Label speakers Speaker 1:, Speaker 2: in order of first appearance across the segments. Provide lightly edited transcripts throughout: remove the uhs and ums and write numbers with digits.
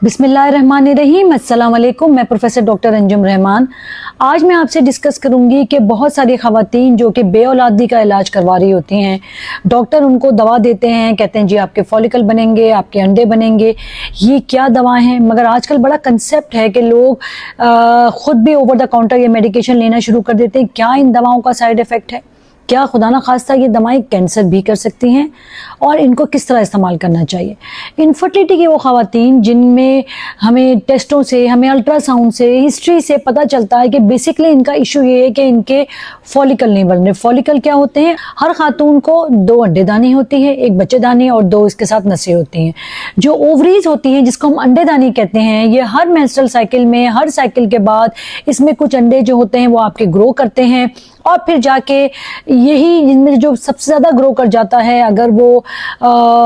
Speaker 1: बिस्मिल्लाहिर्रहमानिर्रहीम। अस्सलाम वालेकुम। मैं प्रोफेसर डॉक्टर अंजुम रहमान। आज मैं आपसे डिस्कस करूंगी कि बहुत सारी ख़वातीन जो कि बेऔलादी का इलाज करवा रही होती हैं, डॉक्टर उनको दवा देते हैं, कहते हैं जी आपके फॉलिकल बनेंगे, आपके अंडे बनेंगे। ये क्या दवा हैं? मगर आजकल बड़ा कंसेप्ट है कि लोग ख़ुद भी ओवर द काउंटर ये मेडिकेशन लेना शुरू कर देते हैं। क्या इन दवाओं का साइड इफ़ेक्ट है? क्या खुदा ना खास्ता ये दवाएं कैंसर भी कर सकती हैं? और इनको किस तरह इस्तेमाल करना चाहिए? इनफर्टिलिटी की वो ख़वातीन जिनमें हमें टेस्टों से, हमें अल्ट्रासाउंड से, हिस्ट्री से पता चलता है कि बेसिकली इनका इशू ये है कि इनके फॉलिकल नहीं बन रहे। फॉलिकल क्या होते हैं? हर खातून को 2 अंडेदानी होती है, एक बच्चेदानी और 2 इसके साथ नसें होती हैं। जो ओवरीज होती हैं जिसको हम अंडेदानी कहते हैं, ये हर मेंस्ट्रुअल साइकिल में, हर साइकिल के बाद इसमें कुछ अंडे जो होते हैं वो आपके ग्रो करते हैं और फिर जाके यही इनमें जो सबसे ज़्यादा ग्रो कर जाता है, अगर वो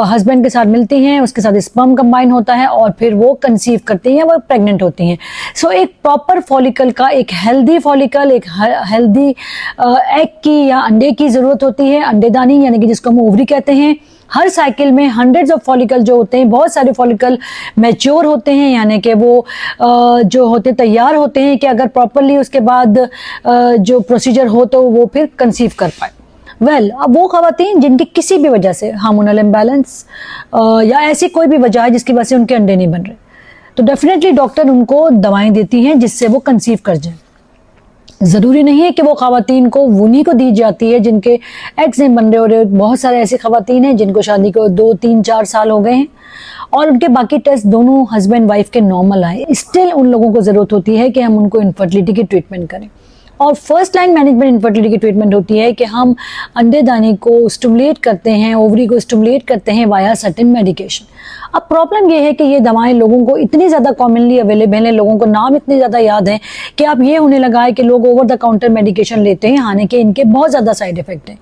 Speaker 1: हस्बैंड के साथ मिलती हैं, उसके साथ स्पर्म कंबाइन होता है और फिर वो कंसीव करती हैं, वो प्रेग्नेंट होती हैं। सो एक प्रॉपर फॉलिकल का, एक हेल्दी फॉलिकल, एक हेल्दी एग की या अंडे की ज़रूरत होती है। अंडेदानी यानी कि जिसको हम ओवरी कहते हैं। हर साइकिल में हंड्रेड्स ऑफ फॉलिकल जो होते हैं, बहुत सारे फॉलिकल मैच्योर होते हैं, यानी कि वो जो होते तैयार होते हैं कि अगर प्रॉपरली उसके बाद जो प्रोसीजर हो तो वो फिर कंसीव कर पाए। अब वो ख़वातीन जिनकी किसी भी वजह से हार्मोनल इम्बैलेंस या ऐसी कोई भी वजह है जिसकी वजह से उनके अंडे नहीं बन रहे, तो डेफिनेटली डॉक्टर उनको दवाएं देती हैं जिससे वो कंसीव कर जाए। ज़रूरी नहीं है कि वो ख़वातीन को उन्हीं को दी जाती है जिनके एग्स नहीं बन रहे हो रहे। बहुत सारे ऐसी ख़वातीन हैं जिनको शादी को 2, 3, 4 साल हो गए हैं और उनके बाकी टेस्ट दोनों हस्बैंड वाइफ के नॉर्मल आए। स्टिल उन लोगों को ज़रूरत होती है कि हम उनको इनफर्टिलिटी की ट्रीटमेंट करें। और फर्स्ट लाइन मैनेजमेंट इनफर्टिलिटी की ट्रीटमेंट होती है कि हम अंडेदानी को स्टिमुलेट करते हैं, ओवरी को स्टिमुलेट करते हैं वाया सर्टेन मेडिकेशन। अब प्रॉब्लम ये है कि ये दवाएं लोगों को इतनी ज़्यादा कॉमनली अवेलेबल हैं, लोगों को नाम इतने ज़्यादा याद हैं कि अब ये होने लगा है कि लोग ओवर द काउंटर मेडिकेशन लेते हैं, हालांकि इनके बहुत ज़्यादा साइड इफ़ेक्ट हैं।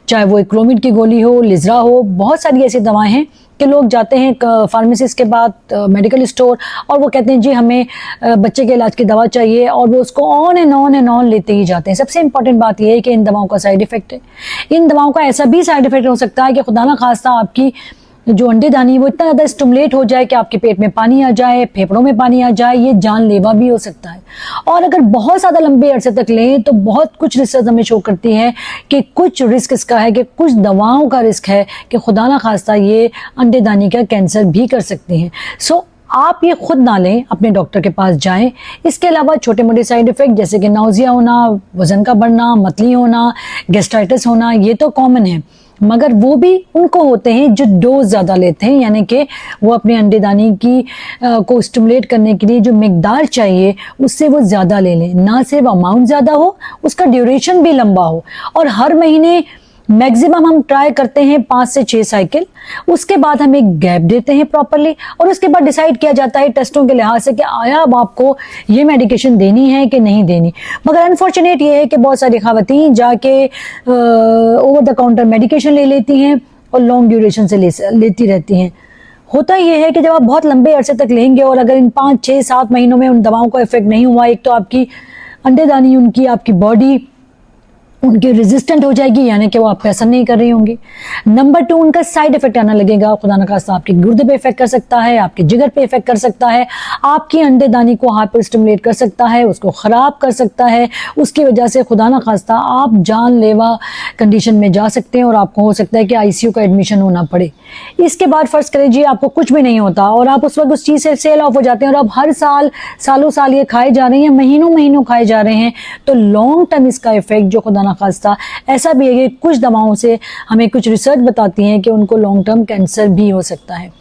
Speaker 1: चाहे वो एक क्लोमिड की गोली हो, लिजरा हो, बहुत सारी ऐसी दवाएँ हैं कि लोग जाते हैं फार्मेसिस्ट के बाद मेडिकल स्टोर और वो कहते हैं जी हमें बच्चे के इलाज की दवा चाहिए और वो उसको ऑन एंड ऑन लेते ही जाते हैं। सबसे इंपॉर्टेंट बात ये है कि इन दवाओं का साइड इफ़ेक्ट है। इन दवाओं का ऐसा भी साइड इफ़ेक्ट हो सकता है कि खुदा ना खास्ता आपकी जो अंडेदानी वो इतना ज़्यादा स्टिमुलेट हो जाए कि आपके पेट में पानी आ जाए, फेफड़ों में पानी आ जाए। ये जानलेवा भी हो सकता है। और अगर बहुत ज़्यादा लंबे अरसे तक लें तो बहुत कुछ रिसर्च हमें शो करती है कि कुछ रिस्क इसका है कि कुछ दवाओं का रिस्क है कि खुदा ना खास्ता ये अंडेदानी का कैंसर भी कर सकती हैं। सो आप ये खुद ना लें, अपने डॉक्टर के पास जाएं। इसके अलावा छोटे मोटे साइड इफ़ेक्ट जैसे कि नाउजिया होना, वज़न का बढ़ना, मतली होना, गैस्ट्राइटिस होना, ये तो कॉमन है, मगर वो भी उनको होते हैं जो डोज ज़्यादा लेते हैं, यानी कि वो अपने अंडेदानी की को स्टिमुलेट करने के लिए जो मिकदार चाहिए उससे वो ज़्यादा ले लें। ना सिर्फ अमाउंट ज़्यादा हो, उसका ड्यूरेशन भी लंबा हो। और हर महीने मैक्सिमम हम ट्राई करते हैं 5 से 6 साइकिल। उसके बाद हम एक गैप देते हैं प्रॉपरली और उसके बाद डिसाइड किया जाता है टेस्टों के लिहाज से कि आया अब आपको ये मेडिकेशन देनी है कि नहीं देनी। मगर अनफॉर्चुनेट ये है कि बहुत सारी ख़वातीन जाके ओवर द काउंटर मेडिकेशन ले लेती हैं और लॉन्ग ड्यूरेशन से लेती रहती हैं। होता ये है कि जब आप बहुत लंबे अरसे तक लेंगे और अगर इन 5, 6, 7 महीनों में उन दवाओं का इफेक्ट नहीं हुआ, एक तो आपकी अंडेदानी उनकी आपकी बॉडी उनकी रेजिस्टेंट हो जाएगी, यानी कि वो आपको असर नहीं कर रही होंगी। नंबर 2, उनका साइड इफेक्ट आना लगेगा। खुदा न खास्ता आपके गुर्दे पे इफेक्ट कर सकता है, आपके जिगर पे इफेक्ट कर सकता है, आपकी अंडेदानी को हाइपर स्टिमुलेट कर सकता है, उसको ख़राब कर सकता है। उसकी वजह से खुदा न खास्ता आप जानलेवा कंडीशन में जा सकते हैं और आपको हो सकता है कि ICU का एडमिशन होना पड़े। इसके बाद फ़र्ज़ करें जी आपको कुछ भी नहीं होता और आप उस वक्त उस चीज़ से सेल ऑफ हो जाते हैं और आप हर साल सालों साल ये खाए जा रहे हैं, महीनों महीनों खाए जा रहे हैं, तो लॉन्ग टर्म इसका इफेक्ट जो खुदा ना खास्ता ऐसा भी है कि कुछ दवाओं से हमें कुछ रिसर्च बताती हैं कि उनको लॉन्ग टर्म कैंसर भी हो सकता है।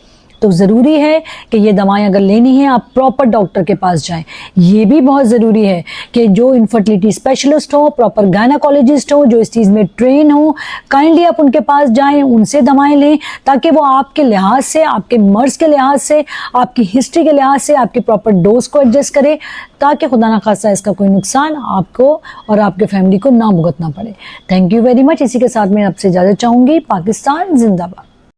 Speaker 1: तो ज़रूरी है कि ये दवाएं अगर लेनी है आप प्रॉपर डॉक्टर के पास जाएं। ये भी बहुत ज़रूरी है कि जो इनफर्टिलिटी स्पेशलिस्ट हो, प्रॉपर गायनाकोलॉजिस्ट हो, जो इस चीज़ में ट्रेन हो, काइंडली आप उनके पास जाएं, उनसे दवाएं लें ताकि वो आपके लिहाज से, आपके मर्ज़ के लिहाज से, आपकी हिस्ट्री के लिहाज से आपकी प्रॉपर डोज को एडजस्ट करे ताकि खुदा ना खास्ता इसका कोई नुकसान आपको और आपके फैमिली को ना भुगतना पड़े। Thank you very much. इसी के साथ मैं आपसे इजाज़त चाहूँगी। पाकिस्तान जिंदाबाद।